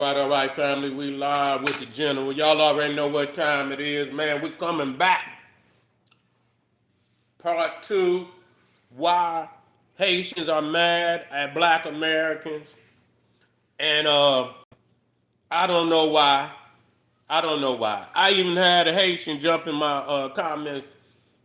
All right, family. We live with the general. Y'all already know what time it is, man. We coming back. Part two. Why Haitians are mad at Black Americans, and I don't know why. I don't know why. I even had a Haitian jump in my comments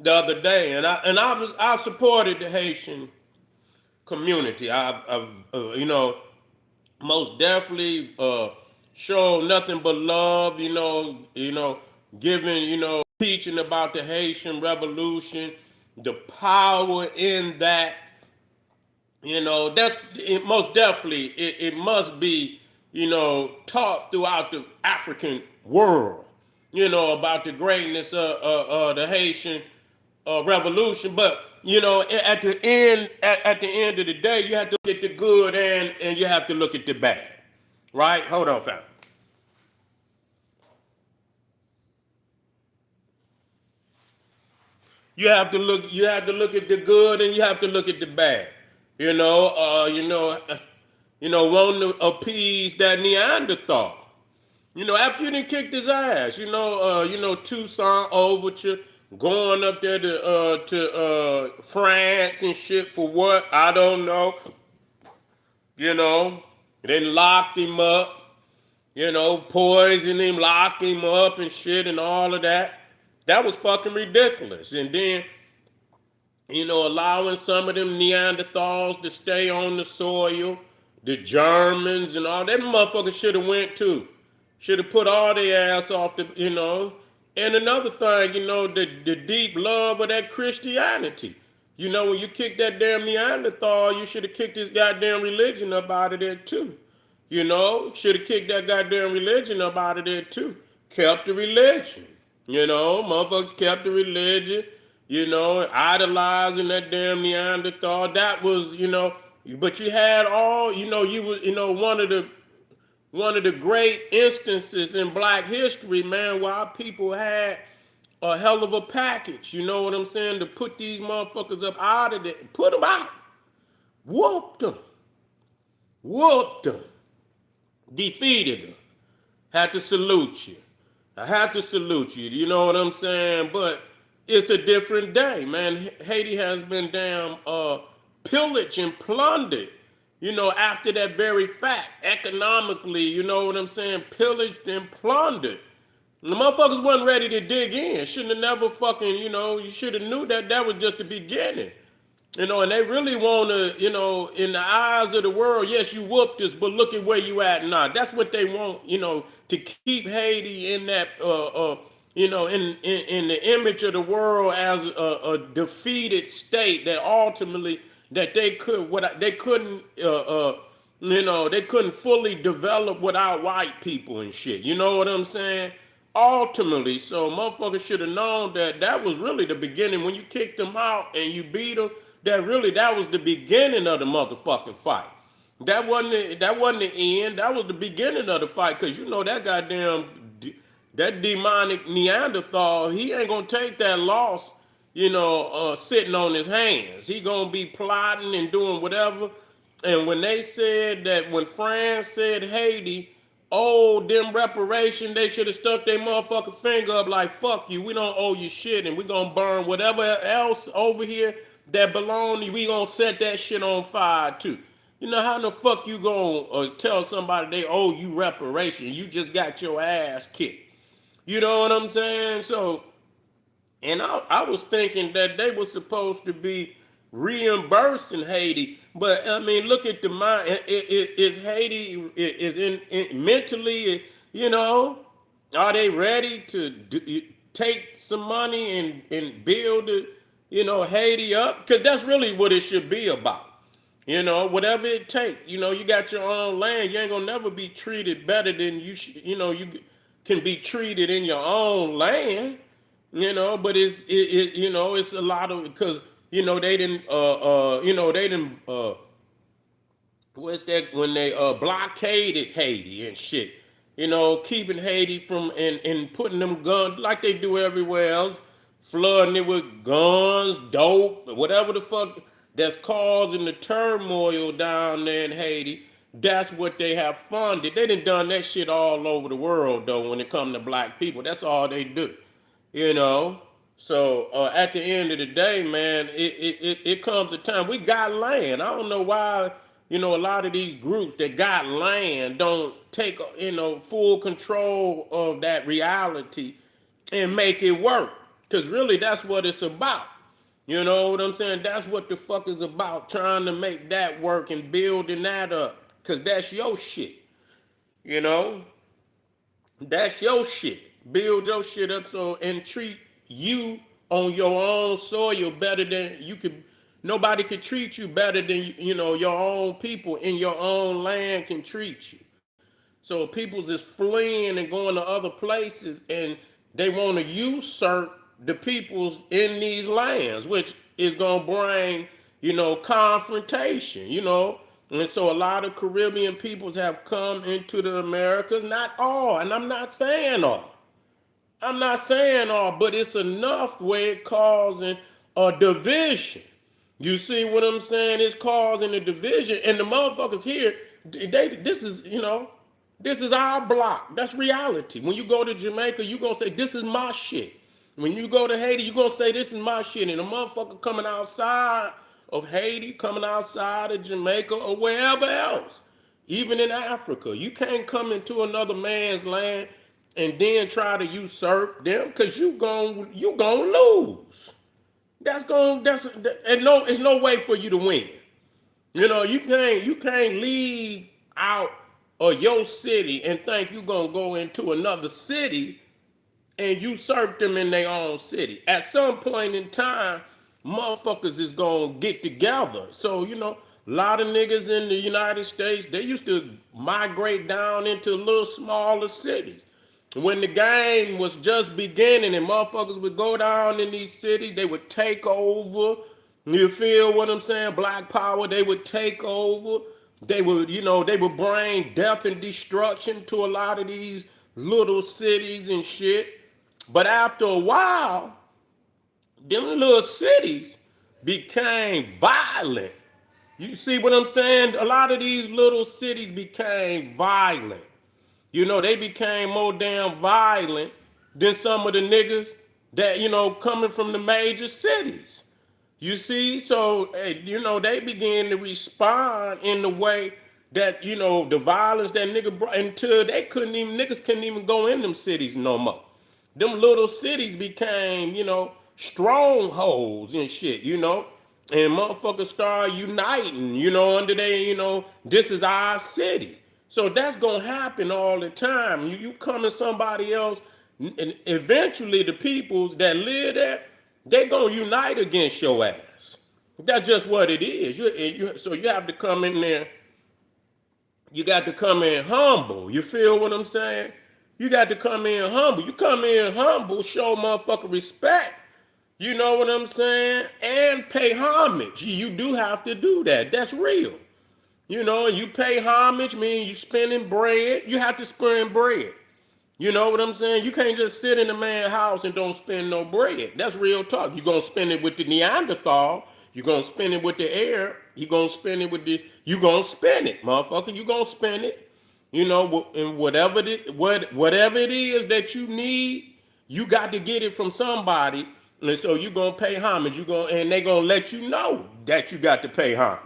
the other day, and I supported the Haitian community. Most definitely show nothing but love, giving, teaching about the Haitian Revolution, the power in that, that's most definitely it must be, taught throughout the African world, about the greatness of the Haitian revolution. But at the end of the day, you have to look at the good and you have to look at the bad. Right? Hold on, fam. You have to look at the good and you have to look at the bad. You know, uh, you know, uh, wanting to appease that Neanderthal. After you done kicked his ass, Tucson Overture, going up there to France and shit for what? I don't know. You know, they locked him up, poisoned him, locked him up and shit and all of that. That was fucking ridiculous. And then, allowing some of them Neanderthals to stay on the soil, the Germans and all that motherfuckers should have went too. Should have put all their ass off the. And another thing, the deep love of that Christianity. When you kick that damn Neanderthal, you should have kicked this goddamn religion up out of there too. Should have kicked that goddamn religion up out of there too. Kept the religion. Motherfuckers kept the religion, idolizing that damn Neanderthal. That was, but you had all, you was, one of the great instances in Black history, man, where our people had a hell of a package. You know what I'm saying? To put these motherfuckers up out of it, put them out, whooped them, whooped them, defeated them. Had to salute you. I have to salute you. You know what I'm saying? But it's a different day, man. Haiti has been damn pillaged and plundered. After that very fact, economically, you know what I'm saying? Pillaged and plundered. The motherfuckers wasn't ready to dig in. Shouldn't have never fucking, you should have knew that was just the beginning. And they really want to, in the eyes of the world, yes, you whooped us, but look at where you at now. That's what they want, to keep Haiti in that, in the image of the world as a defeated state that ultimately that they couldn't, they couldn't fully develop without white people and shit. You know what I'm saying? Ultimately, so motherfuckers should have known that was really the beginning when you kicked them out and you beat them. That was the beginning of the motherfucking fight. That wasn't the end. That was the beginning of the fight because that that demonic Neanderthal, he ain't gonna take that loss, sitting on his hands. He gonna be plotting and doing whatever. And when France said Haiti, oh, them reparation, they should have stuck their motherfucking finger up like, fuck you, we don't owe you shit, and we gonna burn whatever else over here that belong, we gonna set that shit on fire too. How the fuck you gonna tell somebody they owe you reparation? You just got your ass kicked. You know what I'm saying? So, and I was thinking that they were supposed to be reimbursing Haiti, but I mean, look at the mind. Is Haiti is in mentally, are they ready to take some money and build, Haiti up? Because that's really what it should be about. Whatever it takes. You got your own land. You ain't gonna never be treated better than you can be treated in your own land. But it's a lot of because they didn't what's that when they blockaded Haiti and shit. Keeping Haiti from and putting them guns like they do everywhere else, flooding it with guns, dope, whatever the fuck that's causing the turmoil down there in Haiti. that's what they have funded. They done that shit all over the world though. When it comes to black people, that's all they do, you know. So at the end of the day, man, it comes a time we got land. I don't know why, a lot of these groups that got land don't take, full control of that reality and make it work. Because really, that's what it's about. You know what I'm saying? That's what the fuck is about. Trying to make that work and building that up. Because that's your shit. You know? That's your shit. Build your shit up so and treat you on your own soil better than you could. Nobody could treat you better than your own people in your own land can treat you. So people's is fleeing and going to other places, and they want to usurp the peoples in these lands, which is gonna bring, confrontation, And so a lot of Caribbean peoples have come into the Americas, not all, and I'm not saying all. I'm not saying all, but it's enough where it causing a division. You see what I'm saying? It's causing a division, and the motherfuckers here, this is our block. That's reality. When you go to Jamaica, you gonna say this is my shit. When you go to Haiti, you gonna say this is my shit, and the motherfucker coming outside of Haiti, coming outside of Jamaica or wherever else, even in Africa, you can't come into another man's land and then try to usurp them, because you gonna lose. And no, it's no way for you to win. You can't leave out of your city and think you're gonna go into another city and usurp them in their own city. At some point in time, motherfuckers is gonna get together. So, a lot of niggas in the United States, they used to migrate down into little smaller cities. When the game was just beginning and motherfuckers would go down in these cities, they would take over. You feel what I'm saying? Black power, they would take over. They would bring death and destruction to a lot of these little cities and shit. But after a while, them little cities became violent. You see what I'm saying? A lot of these little cities became violent. They became more damn violent than some of the niggas that, coming from the major cities. You see? So, they began to respond in the way that, the violence that nigga brought until niggas couldn't even go in them cities no more. Them little cities became, strongholds and shit, and motherfuckers start uniting, under this is our city. So that's gonna happen all the time. You come to somebody else, and eventually the peoples that live there, they gonna unite against your ass. That's just what it is. So you have to come in there. You got to come in humble. You feel what I'm saying? You got to come in humble. You come in humble, show motherfucker respect. You know what I'm saying? And pay homage. You do have to do that. That's real. You pay homage, mean you spending bread. You have to spend bread. You know what I'm saying? You can't just sit in a man's house and don't spend no bread. That's real talk. You're going to spend it with the Neanderthal. You're going to spend it with the air. You're going to spend it you're going to spend it, motherfucker. You're going to spend it. And whatever it is that you need, you got to get it from somebody. And so you're going to pay homage. And they're going to let you know that you got to pay homage.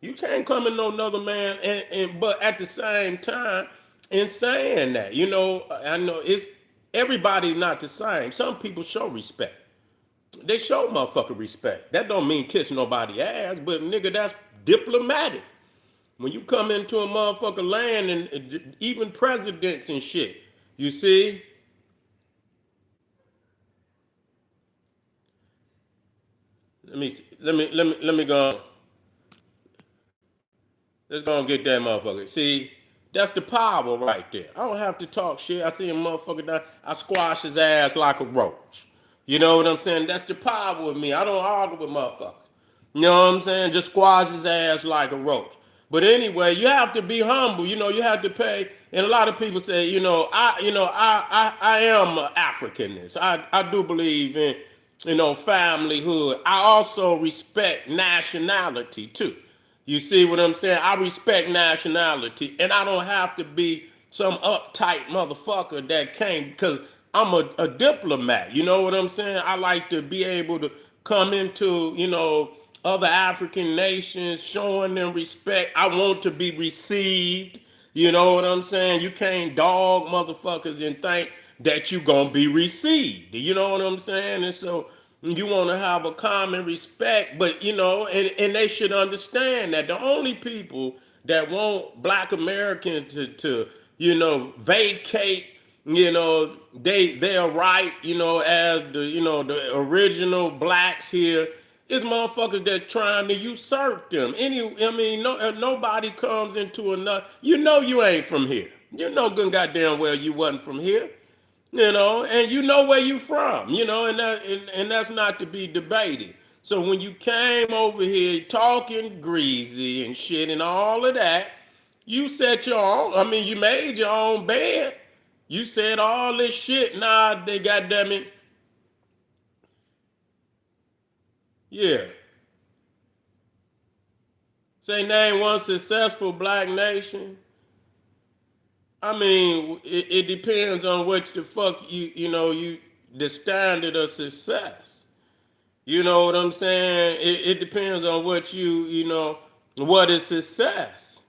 You can't come in no another man, but at the same time, in saying that, I know everybody's not the same. Some people show respect. They show motherfucker respect. That don't mean kiss nobody ass, but nigga, that's diplomatic. When you come into a motherfucker land and even presidents and shit, you see. Let me go. Let's go and get that motherfucker. See, that's the power right there. I don't have to talk shit. I see a motherfucker down, I squash his ass like a roach. You know what I'm saying? That's the power of me. I don't argue with motherfuckers. You know what I'm saying? Just squash his ass like a roach. But anyway, you have to be humble. You have to pay. And a lot of people say, I am an Africanist. I do believe in, familyhood. I also respect nationality too. You see what I'm saying? I respect nationality, and I don't have to be some uptight motherfucker that came because I'm a diplomat. You know what I'm saying? I like to be able to come into, other African nations, showing them respect. I want to be received. You know what I'm saying? You can't dog motherfuckers and think that you gonna be received. You know what I'm saying? And so you want to have a common respect, but and they should understand that the only people that want black Americans to vacate, they're right, as the original blacks here is motherfuckers that trying to usurp them. Nobody comes into another. You ain't from here. Good goddamn well you wasn't from here. And where you from, and that's not to be debated. So when you came over here talking greasy and shit and all of that, you set your own. You made your own bed. You said all this shit. Nah, they goddamn it. Yeah. Say name one successful black nation. It depends on what the fuck the standard of success. You know what I'm saying? It depends on what is success.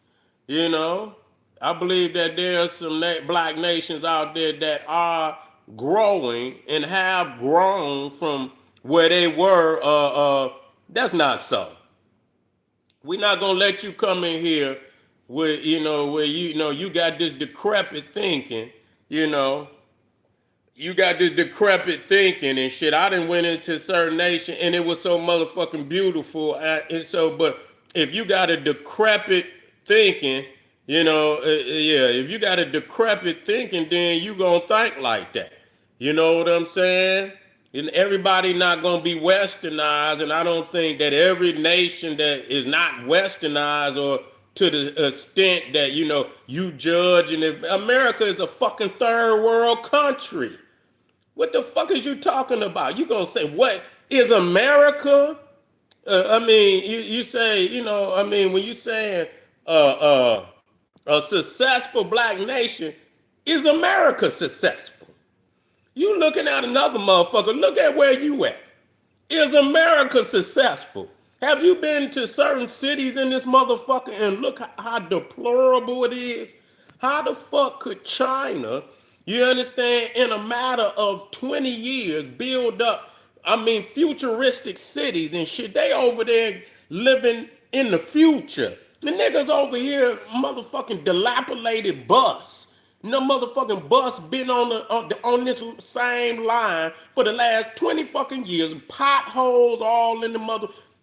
I believe that there are some black nations out there that are growing and have grown from where they were. That's not so. We're not gonna let you come in here where you got this decrepit thinking, you know, you got this decrepit thinking and shit. I done went into certain nation and it was so motherfucking beautiful. But if you got a decrepit thinking, if you got a decrepit thinking, then you gonna think like that. You know what I'm saying? And everybody not gonna be westernized, and I don't think that every nation that is not westernized or to the extent that you judge, and America is a fucking third world country. What the fuck is you talking about? You gonna say what is America? You say when you saying a successful black nation, is America successful? You looking at another motherfucker. Look at where you at. Is America successful? Have you been to certain cities in this motherfucker and look how deplorable it is? How the fuck could China, you understand, in a matter of 20 years build up, futuristic cities and shit? They over there living in the future. The niggas over here, motherfucking dilapidated bus. No motherfucking bus been on this same line for the last 20 fucking years. Potholes all in the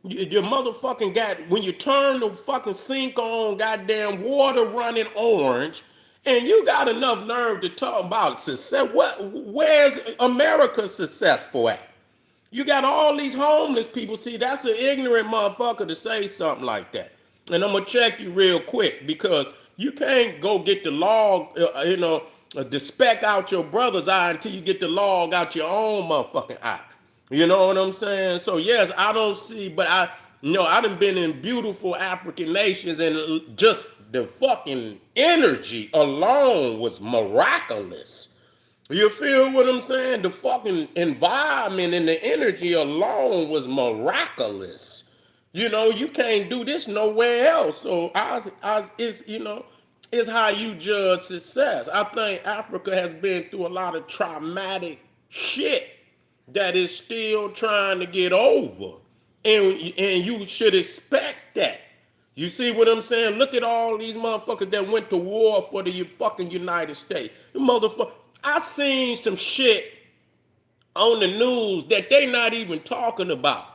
your motherfucking when you turn the fucking sink on, goddamn water running orange, and you got enough nerve to talk about success. Where's America successful at? You got all these homeless people. See, that's an ignorant motherfucker to say something like that. And I'm gonna check you real quick because you can't go get the log, the speck out your brother's eye until you get the log out your own motherfucking eye. You know what I'm saying? So yes, I don't see, but I done been in beautiful African nations and just the fucking energy alone was miraculous. You feel what I'm saying? The fucking environment and the energy alone was miraculous. You can't do this nowhere else. So it's how you judge success. I think Africa has been through a lot of traumatic shit that is still trying to get over. And you should expect that. You see what I'm saying? Look at all these motherfuckers that went to war for the fucking United States. I seen some shit on the news that they not even talking about.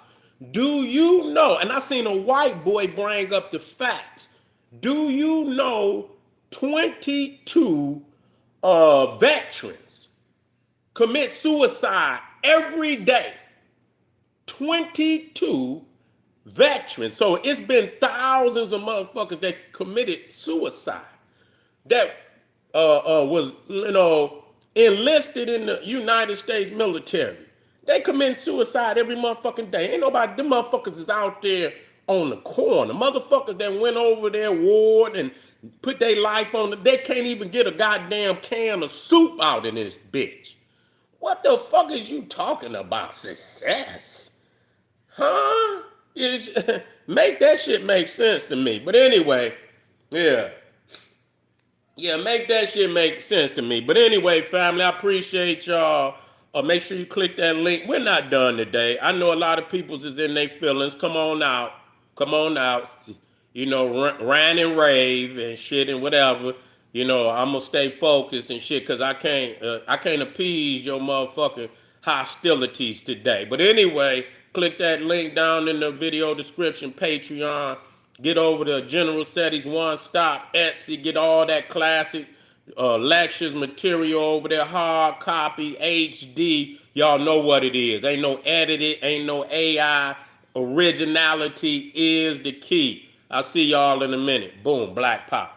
Do you know? And I seen a white boy bring up the facts. Do you know 22 veterans commit suicide every day? 22 veterans. So it's been thousands of motherfuckers that committed suicide that was enlisted in the United States military. They commit suicide every motherfucking day. Ain't nobody, them motherfuckers is out there on the corner. Motherfuckers that went over their ward and put their life on it, they can't even get a goddamn can of soup out in this bitch. What the fuck is you talking about? Success? Huh? Make that shit make sense to me. But anyway, yeah. Yeah, make that shit make sense to me. But anyway, family, I appreciate y'all. Make sure you click that link. We're not done today. I know a lot of people's is in their feelings. Come on out. Come on out. You know, rant and rave and shit and whatever. You know, I'm gonna stay focused and shit because I can't appease your motherfucking hostilities today. But anyway, click that link down in the video description, Patreon. Get over to generalseti's One Stop Etsy. Get all that classic lectures material over there, hard copy, HD. Y'all know what it is. Ain't no edited, ain't no AI. Originality is the key. I'll see y'all in a minute. Boom, Black Pop.